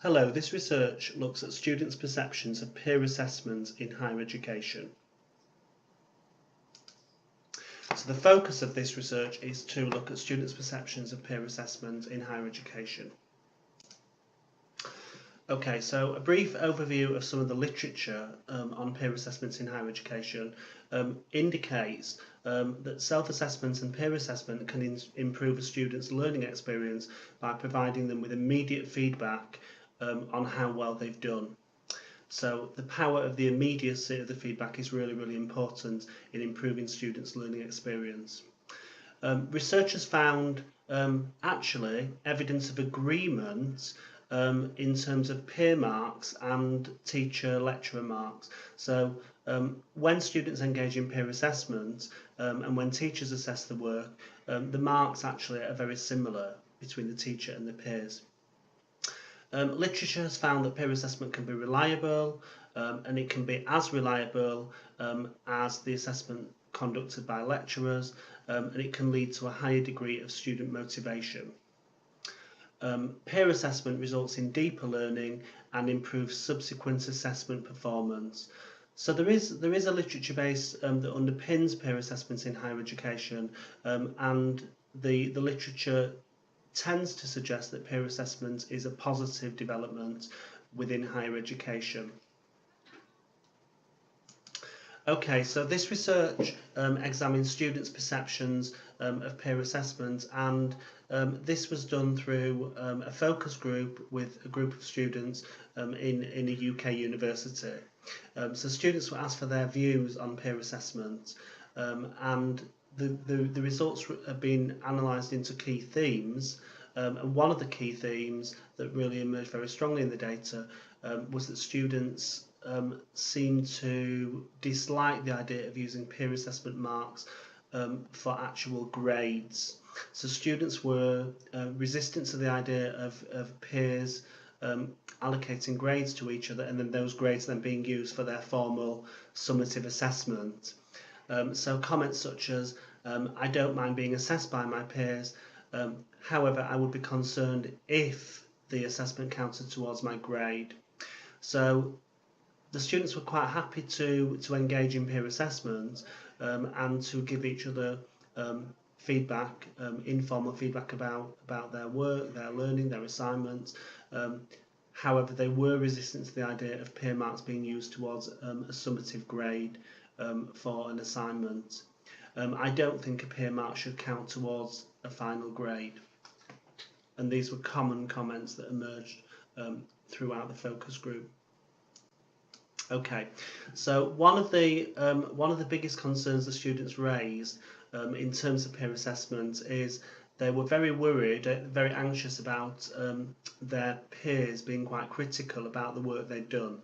Hello, this research looks at students' perceptions of peer assessment in higher education. So the focus of this research is to look at students' perceptions of peer assessment in higher education. Okay, so a brief overview of some of the literature on peer assessments in higher education indicates that self-assessment and peer assessment can improve a student's learning experience by providing them with immediate feedback on how well they've done. So the power of the immediacy of the feedback is really important in improving students' learning experience. Researchers found actually evidence of agreement in terms of peer marks and teacher-lecturer marks. So when students engage in peer assessment and when teachers assess the work, the marks actually are very similar between the teacher and the peers. Literature has found that peer assessment can be reliable and it can be as reliable as the assessment conducted by lecturers, and it can lead to a higher degree of student motivation. Peer assessment results in deeper learning and improves subsequent assessment performance. So there is a literature base that underpins peer assessments in higher education, and the literature tends to suggest that peer assessment is a positive development within higher education. Okay, so this research examines students' perceptions of peer assessment, and this was done through a focus group with a group of students in a UK university. So students were asked for their views on peer assessment, and the results have been analysed into key themes, and one of the key themes that really emerged very strongly in the data was that students seem to dislike the idea of using peer assessment marks for actual grades. So students were resistant to the idea of peers allocating grades to each other and then those grades then being used for their formal summative assessment. So comments such as, I don't mind being assessed by my peers, however I would be concerned if the assessment counted towards my grade. So the students were quite happy to engage in peer assessment and to give each other feedback, informal feedback about their work, their learning, their assignments. However, they were resistant to the idea of peer marks being used towards a summative grade for an assignment. I don't think a peer mark should count towards a final grade. And these were common comments that emerged throughout the focus group. Okay, so one of the biggest concerns the students raised in terms of peer assessment is they were very worried, very anxious about their peers being quite critical about the work they'd done.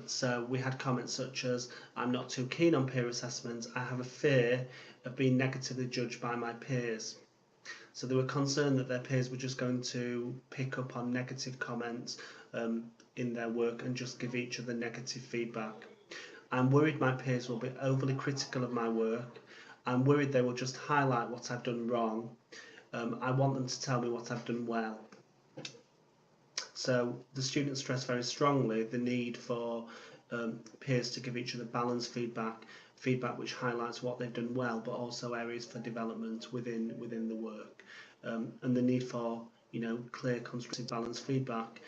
So we had comments such as, I'm not too keen on peer assessment, I have a fear of being negatively judged by my peers. So they were concerned that their peers were just going to pick up on negative comments in their work and just give each other negative feedback. I'm worried my peers will be overly critical of my work. I'm worried they will just highlight what I've done wrong. I want them to tell me what I've done well. So the students stress very strongly the need for peers to give each other balanced feedback which highlights what they've done well, but also areas for development within the work, and the need for clear, constructive, balanced feedback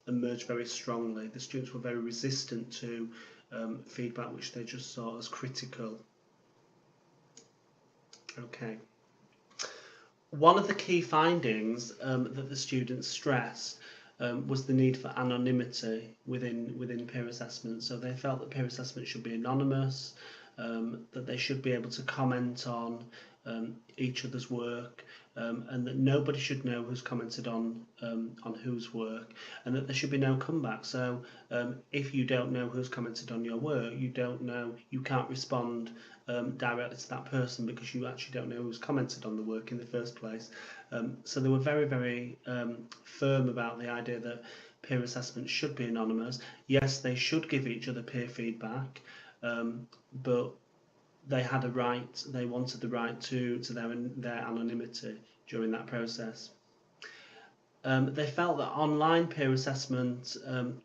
emerged very strongly. The students were very resistant to feedback which they just saw as critical. Okay. One of the key findings that the students stressed was the need for anonymity within peer assessment. So they felt that peer assessment should be anonymous, that they should be able to comment on each other's work, and that nobody should know who's commented on whose work, and that there should be no comeback. So if you don't know who's commented on your work, you can't respond directly to that person because you actually don't know who's commented on the work in the first place. So they were very firm about the idea that peer assessment should be anonymous. Yes, they should give each other peer feedback, but they had a right, they wanted the right to their anonymity during that process. They felt that online peer assessment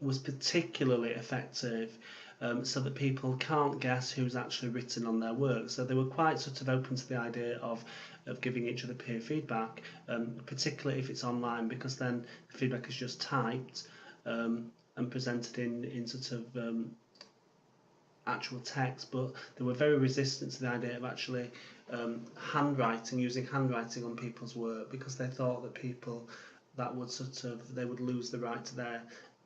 was particularly effective, so that people can't guess who's actually written on their work. So they were quite sort of open to the idea of giving each other peer feedback, particularly if it's online, because then the feedback is just typed and presented in sort of actual text. But they were very resistant to the idea of actually using handwriting on people's work, because they thought that they would lose the right to their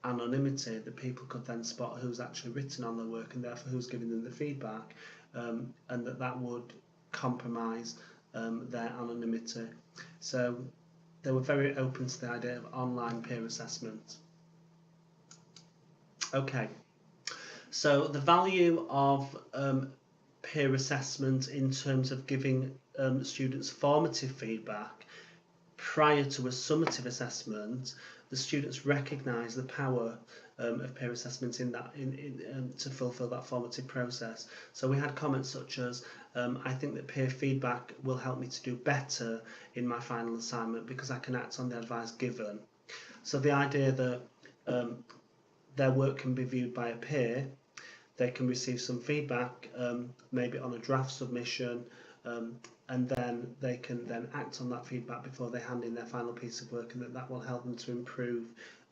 anonymity, that people could then spot who's actually written on their work and therefore who's giving them the feedback, and that would compromise their anonymity. So they were very open to the idea of online peer assessment. Okay, so the value of peer assessment in terms of giving students formative feedback prior to a summative assessment. The students recognise the power of peer assessment to fulfil that formative process. So we had comments such as, I think that peer feedback will help me to do better in my final assignment because I can act on the advice given. So the idea that their work can be viewed by a peer, they can receive some feedback, maybe on a draft submission, and then they can then act on that feedback before they hand in their final piece of work, and that will help them to improve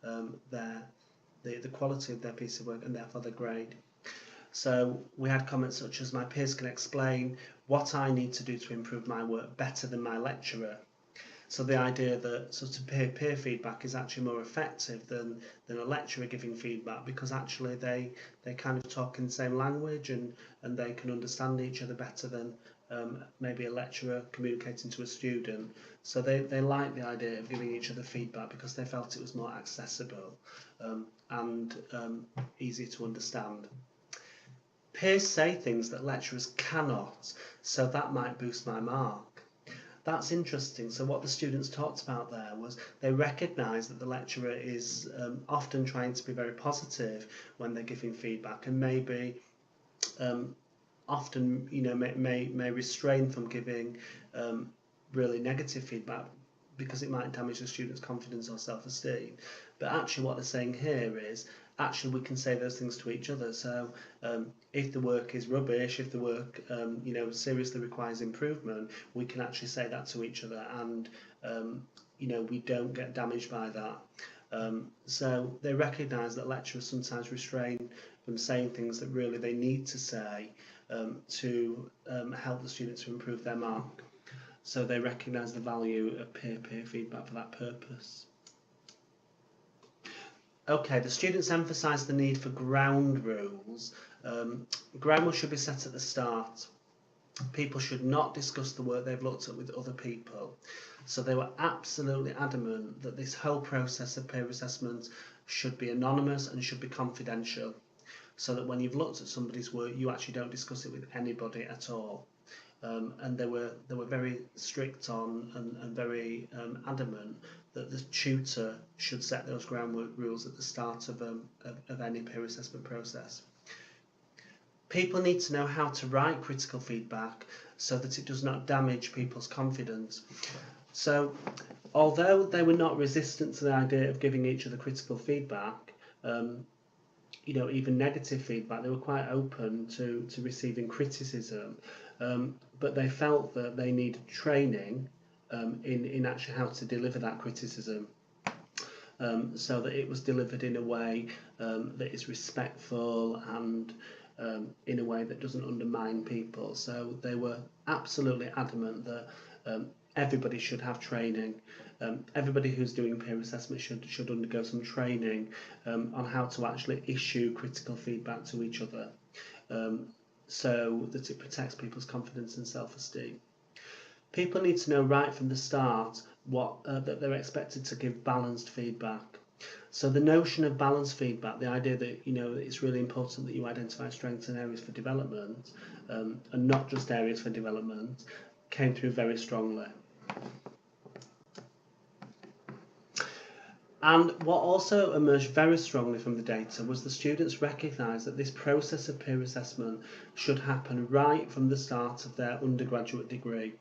the quality of their piece of work and therefore their grade. So we had comments such as, my peers can explain what I need to do to improve my work better than my lecturer. So the idea that sort of peer feedback is actually more effective than a lecturer giving feedback, because actually they kind of talk in the same language and they can understand each other better than maybe a lecturer communicating to a student. So they like the idea of giving each other feedback because they felt it was more accessible and easier to understand. Peers say things that lecturers cannot, so that might boost my mark. That's interesting. So what the students talked about there was they recognise that the lecturer is often trying to be very positive when they're giving feedback, and maybe often may restrain from giving really negative feedback because it might damage the student's confidence or self-esteem. But actually what they're saying here is, actually we can say those things to each other. So if the work is rubbish, if the work seriously requires improvement, we can actually say that to each other, and we don't get damaged by that. So they recognise that lecturers sometimes restrain from saying things that really they need to say to help the students to improve their mark. So they recognise the value of peer feedback for that purpose. Okay, the students emphasised the need for ground rules. Ground rules should be set at the start. People should not discuss the work they've looked at with other people. So they were absolutely adamant that this whole process of peer assessment should be anonymous and should be confidential, so that when you've looked at somebody's work, you actually don't discuss it with anybody at all. And they were very strict on and very adamant that the tutor should set those groundwork rules at the start of any peer assessment process. People need to know how to write critical feedback so that it does not damage people's confidence. So, although they were not resistant to the idea of giving each other critical feedback, even negative feedback, they were quite open to receiving criticism, but they felt that they needed training in actually how to deliver that criticism, so that it was delivered in a way that is respectful and in a way that doesn't undermine people. So they were absolutely adamant that everybody should have training. Everybody who's doing peer assessment should undergo some training on how to actually issue critical feedback to each other, so that it protects people's confidence and self-esteem. People need to know right from the start that they're expected to give balanced feedback. So the notion of balanced feedback, the idea that it's really important that you identify strengths and areas for development, and not just areas for development, came through very strongly. And what also emerged very strongly from the data was the students recognised that this process of peer assessment should happen right from the start of their undergraduate degree.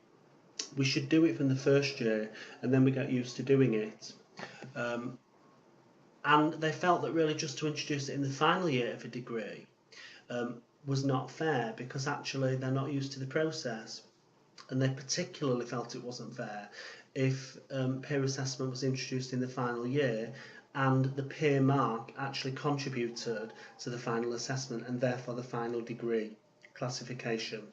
We should do it from the first year, and then we get used to doing it. And they felt that really just to introduce it in the final year of a degree was not fair, because actually they're not used to the process. And they particularly felt it wasn't fair if peer assessment was introduced in the final year and the peer mark actually contributed to the final assessment and therefore the final degree classification.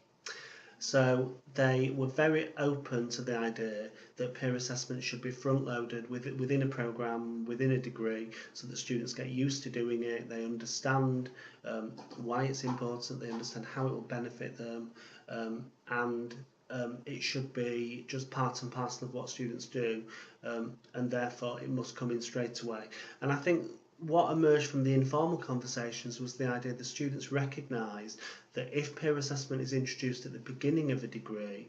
So they were very open to the idea that peer assessment should be front-loaded within a programme, within a degree, so that students get used to doing it, they understand why it's important, they understand how it will benefit them, and it should be just part and parcel of what students do, and therefore it must come in straight away. And I think what emerged from the informal conversations was the idea that students recognised that if peer assessment is introduced at the beginning of a degree,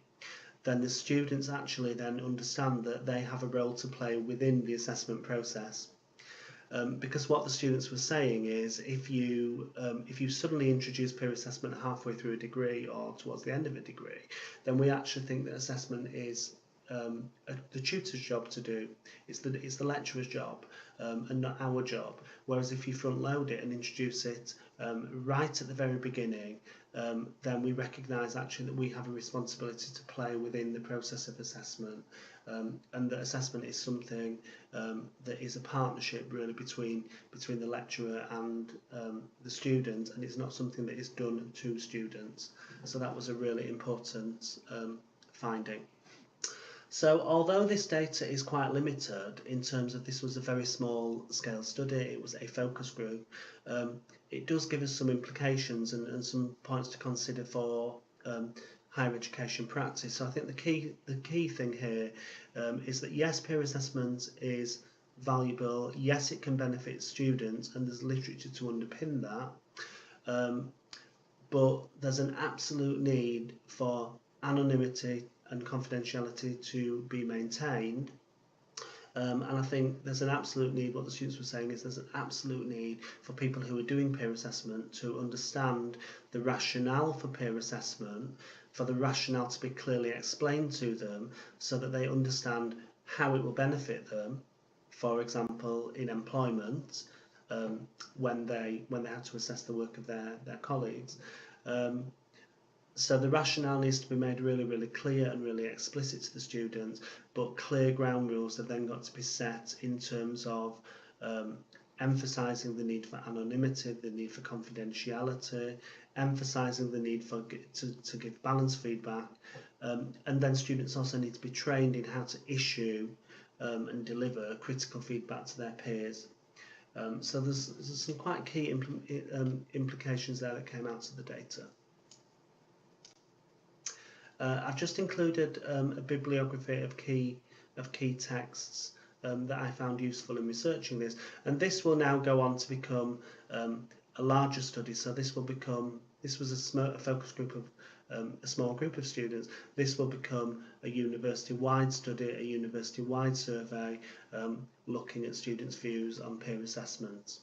then the students actually then understand that they have a role to play within the assessment process. Because what the students were saying is, if you suddenly introduce peer assessment halfway through a degree or towards the end of a degree, then we actually think that assessment is the tutor's job to do. It's the lecturer's job, and not our job. Whereas if you front load it and introduce it right at the very beginning, then we recognise actually that we have a responsibility to play within the process of assessment, and that assessment is something that is a partnership really between the lecturer and the student, and it's not something that is done to students. So that was a really important finding. So although this data is quite limited in terms of this was a very small scale study, it was a focus group, it does give us some implications and some points to consider for higher education practice. So I think the key thing here is that yes, peer assessment is valuable, yes it can benefit students, and there's literature to underpin that, but there's an absolute need for anonymity and confidentiality to be maintained, and I think there's an absolute need, what the students were saying is there's an absolute need for people who are doing peer assessment to understand the rationale for peer assessment, for the rationale to be clearly explained to them so that they understand how it will benefit them, for example in employment, when they have to assess the work of their colleagues. So the rationale needs to be made really, really clear and really explicit to the students, but clear ground rules have then got to be set in terms of emphasising the need for anonymity, the need for confidentiality, emphasising the need for to give balanced feedback, and then students also need to be trained in how to issue and deliver critical feedback to their peers. So there's some quite key implications there that came out of the data. I've just included a bibliography of key texts that I found useful in researching this, and this will now go on to become a larger study. So this was a focus group of a small group of students. This will become a university-wide study, a university-wide survey, looking at students' views on peer assessments.